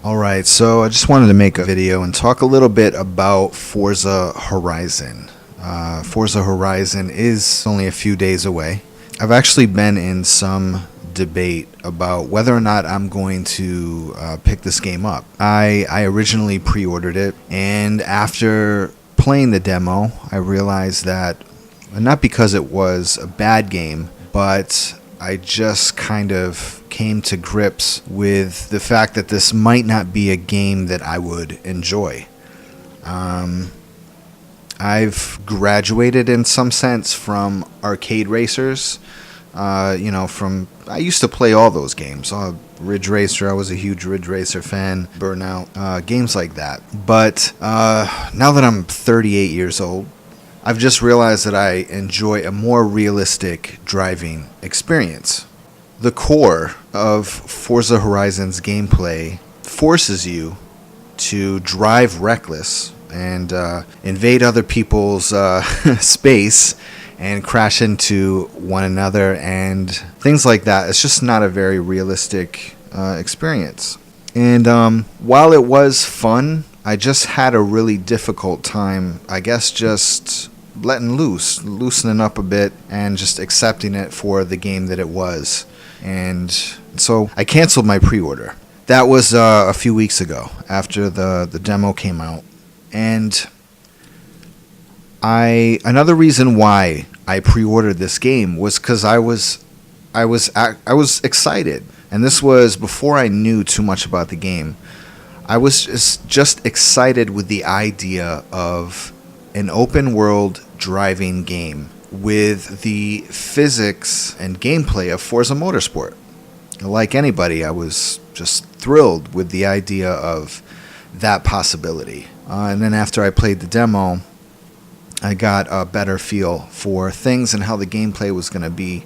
Alright, so I just wanted to make a video and talk a little bit about Forza Horizon. Forza Horizon is only a few days away. I've actually been in some debate about whether or not I'm going to pick this game up. I originally pre-ordered it, and after playing the demo, I realized that, not because it was a bad game, but I just kind of came to grips with the fact that this might not be a game that I would enjoy. I've graduated in some sense from arcade racers. I used to play all those games. Ridge Racer, I was a huge Ridge Racer fan. Burnout, games like that. But now that I'm 38 years old, I've just realized that I enjoy a more realistic driving experience. The core of Forza Horizon's gameplay forces you to drive reckless and invade other people's space and crash into one another and things like that. It's just not a very realistic experience. And while it was fun, I just had a really difficult time, I guess, just loosening up a bit and just accepting it for the game that it was. And so I canceled my pre-order. That was a few weeks ago after the demo came out. And another reason why I pre-ordered this game was because I was excited. And this was before I knew too much about the game. I was just excited with the idea of an open world driving game with the physics and gameplay of Forza Motorsport. Like anybody, I was just thrilled with the idea of that possibility. And then after I played the demo, I got a better feel for things and how the gameplay was going to be.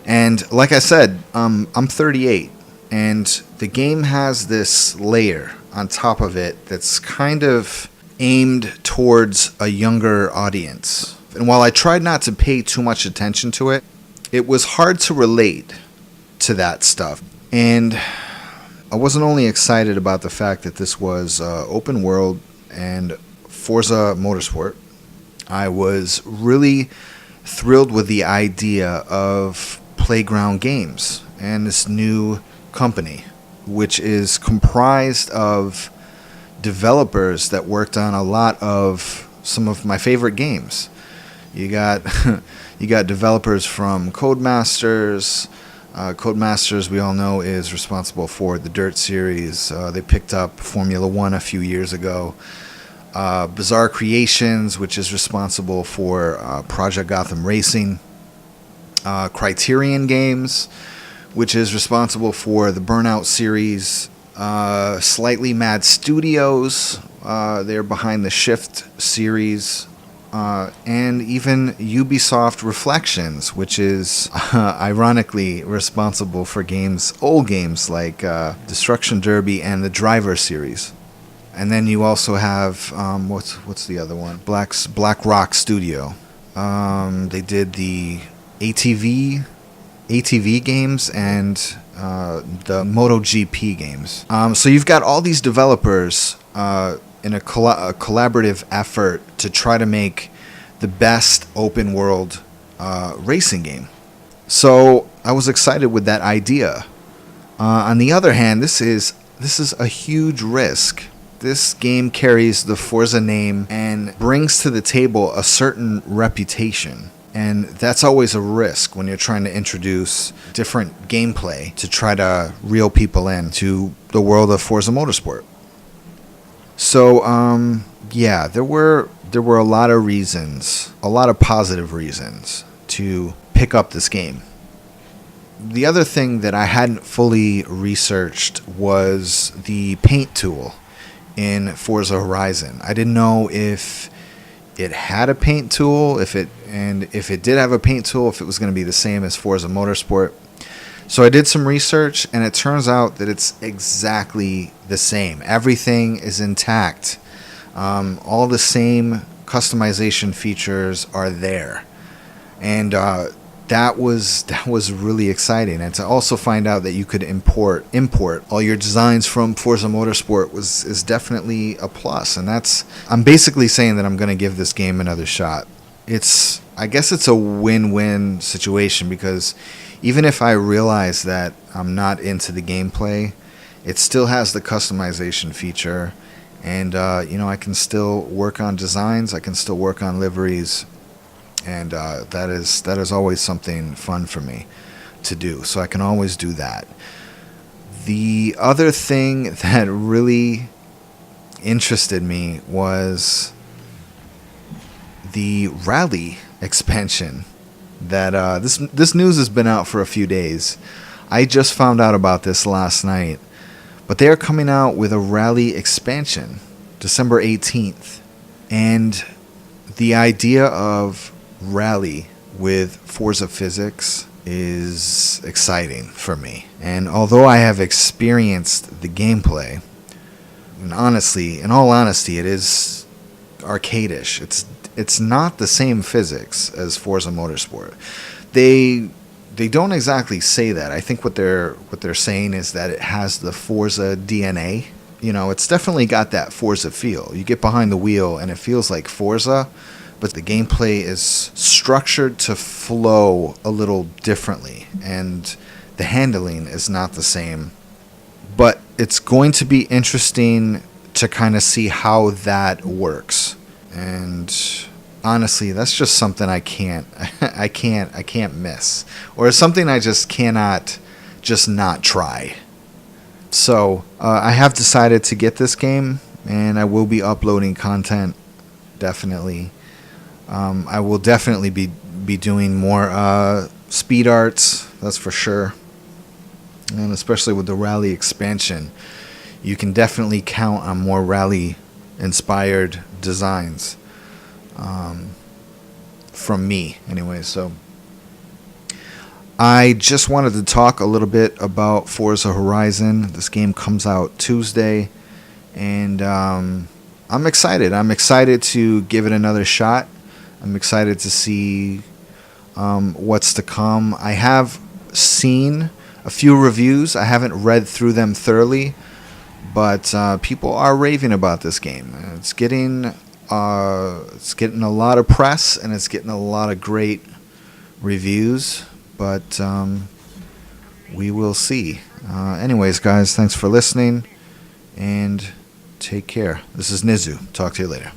And like I said, I'm 38, and the game has this layer on top of it that's kind of aimed towards a younger audience. And while I tried not to pay too much attention to it, it was hard to relate to that stuff. And I wasn't only excited about the fact that this was open world and Forza Motorsport, I was really thrilled with the idea of Playground Games and this new company, which is comprised of developers that worked on a lot of some of my favorite games. You got developers from Codemasters. Codemasters, we all know, is responsible for the Dirt series. They picked up Formula One a few years ago. Bizarre Creations, which is responsible for Project Gotham Racing. Criterion Games, which is responsible for the Burnout series. Slightly Mad Studios, they're behind the Shift series. And even Ubisoft Reflections, which is ironically responsible for old games like Destruction Derby and the Driver series. And then you also have what's the other one? Black Rock Studio. They did the ATV games and the MotoGP games. So you've got all these developers in a collaborative effort to try to make the best open world racing game. So I was excited with that idea. On the other hand, this is a huge risk. This game carries the Forza name and brings to the table a certain reputation. And that's always a risk when you're trying to introduce different gameplay to try to reel people in to the world of Forza Motorsport. So, there were a lot of reasons, a lot of positive reasons to pick up this game. The other thing that I hadn't fully researched was the paint tool in Forza Horizon. I didn't know if it had a paint tool, if it did have a paint tool, if it was going to be the same as Forza Motorsport. So I did some research, and it turns out that it's exactly the same. Everything is intact. All the same customization features are there. And that was really exciting. And to also find out that you could import all your designs from Forza Motorsport is definitely a plus. And I'm basically saying that I'm going to give this game another shot. I guess it's a win-win situation, because even if I realize that I'm not into the gameplay, it still has the customization feature, and I can still work on designs, I can still work on liveries, and that is always something fun for me to do. So I can always do that. The other thing that really interested me was the rally expansion. That this news has been out for a few days. I just found out about this last night, but they are coming out with a rally expansion December 18th, and the idea of rally with Forza physics is exciting for me. And although I have experienced the gameplay, and in all honesty, it is arcadish. It's not the same physics as Forza Motorsport. They don't exactly say that. I think what they're saying is that it has the Forza DNA. It's definitely got that Forza feel. You get behind the wheel and it feels like Forza, but the gameplay is structured to flow a little differently, and the handling is not the same. But it's going to be interesting to kind of see how that works. And honestly, that's just something I can't miss, or it's something I just cannot just not try. So I have decided to get this game, and I will be uploading content. Definitely, I will definitely be doing more speed arts. That's for sure, and especially with the rally expansion, you can definitely count on more rally inspired designs from me anyway. So I just wanted to talk a little bit about Forza Horizon. This game comes out Tuesday, and I'm excited. I'm excited to give it another shot. I'm excited to see what's to come. I have seen a few reviews. I haven't read through them thoroughly, but people are raving about this game. It's getting a lot of press, and it's getting a lot of great reviews. But we will see. Anyways, guys, thanks for listening, and take care. This is Nizu. Talk to you later.